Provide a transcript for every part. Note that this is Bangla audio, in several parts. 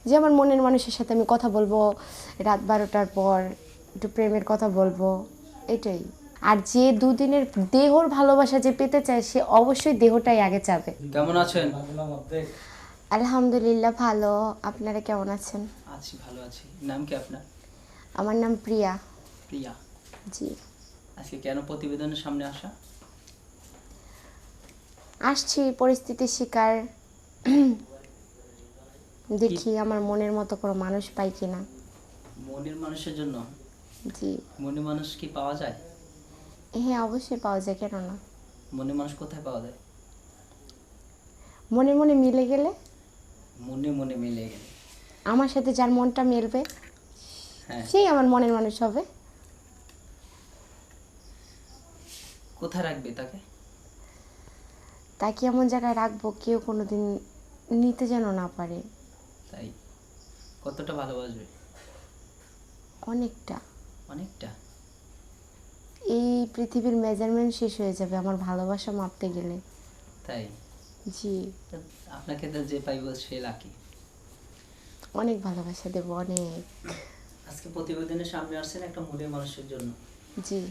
যে আমার মনের মানুষের সাথে আমি কথা বলবো রাত 12টার পর, একটু প্রেমের কথা বলবো, এটাই। আর যে দুদিনের দেহর ভালোবাসা যে পেতে চায় সে অবশ্যই দেহটাই আগে চাবে। কেমন আছেন? আলহামদুলিল্লাহ ভালো। আপনারা কেমন আছেন? আছি, ভালো আছি। নাম কি আপনার? আমার নাম প্রিয়া। প্রিয়া। জি। আজকে কেন প্রতিবেদনের সামনে আসা? আসছি পরিস্থিতির শিকার, দেখি আমার মনের মতো কোনো মানুষ পাই কিনা। মনের মানুষের জন্য? জি। মনের মানুষ কি পাওয়া যায়? হ্যাঁ, অবশ্যই পাওয়া যায়, কেন না। মনের মানুষ কোথায় পাওয়া যায়? মনে মনে মিলে গেলে, মনে মনে মিলে গেলে। আমার সাথে যার মনটা মিলবে হ্যাঁ। সেই আমার মনের মানুষ হবে। কোথায় রাখবে তাকে? তাকে এমন জায়গায় রাখবো কেউ কোনোদিন নিতে যেন না পারে। তাই? কতটা ভালোবাসবে? অনেকটা। অনেকটা? এই পৃথিবীর মেজারমেন্ট শেষ হয়ে যাবে আমার ভালোবাসা মাপতে গেলে। তাই? জি। তা আপনাকে তো যে পাইব সে লাকি। অনেক ভালোবাসা দেবো, অনেক। আজকে প্রতিবেদনের সামনে আসছেন একটা মনের মানুষের জন্য। জি।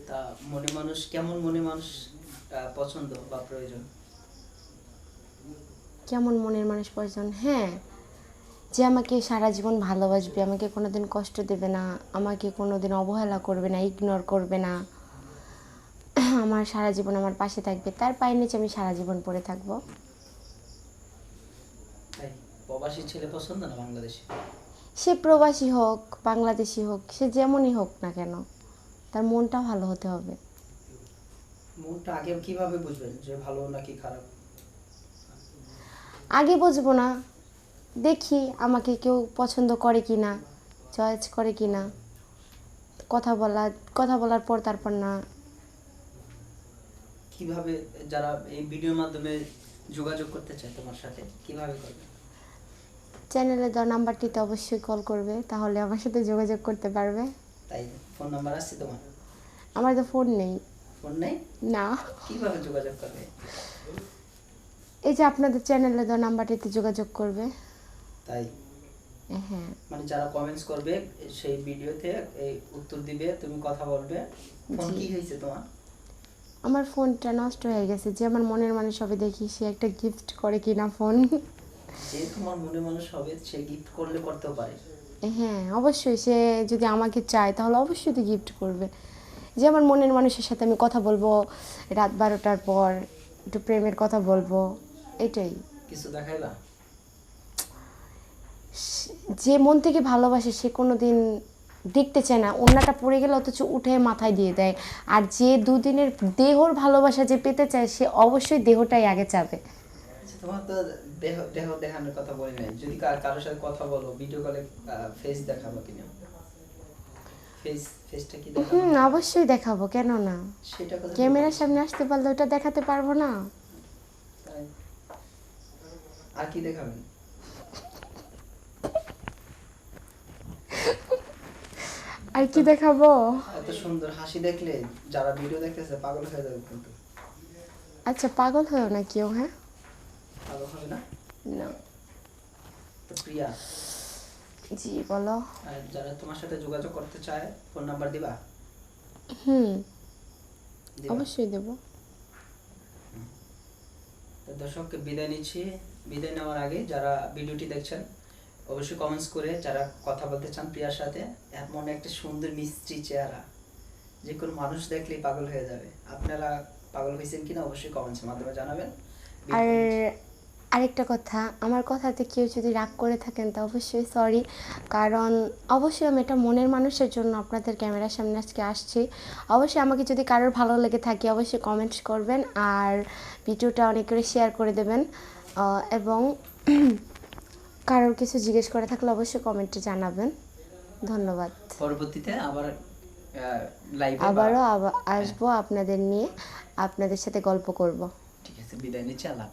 তা মনে মানুষ কেমন মনে মানুষ পছন্দ বা প্রয়োজন? কেমন মনের মানুষ প্রয়োজন? হ্যাঁ, যে আমাকে সারা জীবন ভালোবাসবে, আমাকে কোনোদিন কষ্ট দেবে না, আমাকে কোনোদিন অবহেলা করবে না, ইগনোর করবে না, আমার সারা জীবন আমার পাশে থাকবে, তার পায়ের নিচে আমি সারা জীবন পড়ে থাকবো। তাই? প্রবাসী ছেলে পছন্দ না বাংলাদেশি? সে প্রবাসী হোক, বাংলাদেশি হোক, সে যেমনই হোক না কেন, তার মনটা ভালো হতে হবে। মনটা আগে কিভাবে বুঝবেন যে ভালো নাকি খারাপ? আগে বুঝবো না, দেখি আমাকে কেউ পছন্দ করে কি না, চয়েস করে কি না, কথা বলার পর তারপর না। কিভাবে যারা এই ভিডিওর মাধ্যমে যোগাযোগ করতে চায় তোমার সাথে কিভাবে করবে? চ্যানেলে দেওয়া নাম্বারটিতে অবশ্যই কল করবে, তাহলে আমার সাথে যোগাযোগ করতে পারবে। তাই? ফোন নাম্বার আছে তোমার? আমার তো ফোন নেই। ফোন নেই? না। কিভাবে যোগাযোগ করবে? এই যে আপনাদের চ্যানেলে দেওয়া নাম্বারটিতে যোগাযোগ করবে। তাই? হ্যাঁ। মানে যারা কমেন্টস করবে সেই ভিডিওতে এই উত্তর দিবে, তুমি কথা বলবে। ফোন জি। কি হয়েছে তোমার? আমার ফোনটা নষ্ট হয়ে গেছে, যে আমার মনের মানুষ হবে দেখি সে একটা গিফট করে কিনা ফোন। যে তোমার মনে মানুষ হবে সে গিফট করলে করতেও পারে। হ্যাঁ, অবশ্যই সে যদি আমাকে চায় তাহলে অবশ্যই তো গিফট করবে। যে আমার মনের মানুষের সাথে আমি কথা বলবো রাত 12টার পর, একটু প্রেমের কথা বলবো, এটাই। কিছু দেখাইবা? যে মন থেকে ভালোবাসে সে কোনো দিন দেখতে চায় না অন্যটা পড়ে গেলে, অথচ উঠে মাথায় দিয়ে দেয়। আর যে দুদিনের দেহর ভালোবাসা যে পেতে চায় সে অবশ্যই দেহটাই আগে চাবে। আচ্ছা, তোমার তো দেহ দেহ দেখানোর কথা বলি নাই। যদি কারোর সাথে কথা বলো ভিডিও কলে, ফেস দেখাবো কিনা? ফেসটা কি দেখাবো? অবশ্যই দেখাবো, কেন না। সেটা কথা ক্যামেরার সামনে আসতে পারলে ওটা দেখাতে পারবো না? তাই? আর কি দেখাবেন? আর কি দেখাবো? এত সুন্দর হাসি দেখলে যারা ভিডিও দেখতেছে পাগল হয়ে যাবে কিন্তু। আচ্ছা, পাগল হয়েও না কেউ। হ্যাঁ, পাগল হবে না? না। তো প্রিয়া, জি বলো। যারা তোমার সাথে যোগাযোগ করতে চায় ফোন নাম্বার দিবা? দিবা? অবশ্যই দেবো। তো দর্শককে বিদায় নিচ্ছি। বিদায় নেওয়ার আগে যারা ভিডিওটি দেখছেন অবশ্যই কমেন্টস করে যারা কথা বলতে চান প্রিয়ার সাথে। এমন একটা সুন্দর মিষ্টি চেহারা, যে কোনো মানুষ দেখলেই পাগল হয়ে যাবে। আপনারা পাগল হয়েছেন কিনা অবশ্যই কমেন্টসের মাধ্যমে জানাবেন। আর আরেকটা কথা, আমার কথাতে কেউ যদি রাগ করে থাকেন তা অবশ্যই সরি, কারণ অবশ্যই আমি এটা মনের মানুষের জন্য আপনাদের ক্যামেরার সামনে আজকে আসছি। অবশ্যই আমাকে যদি কারোর ভালো লেগে থাকে অবশ্যই কমেন্টস করবেন, আর ভিডিওটা অনেক করে শেয়ার করে দেবেন, এবং কারোর কিছু জিজ্ঞেস করে থাকলে অবশ্যই কমেন্টে জানাবেন। ধন্যবাদ। পরবর্তীতে আবার লাইভে আবারও আসবো আপনাদের নিয়ে, আপনাদের সাথে গল্প করব। ঠিক আছে, বিদায় নিচ্ছি। আল্লাহ হাফেজ।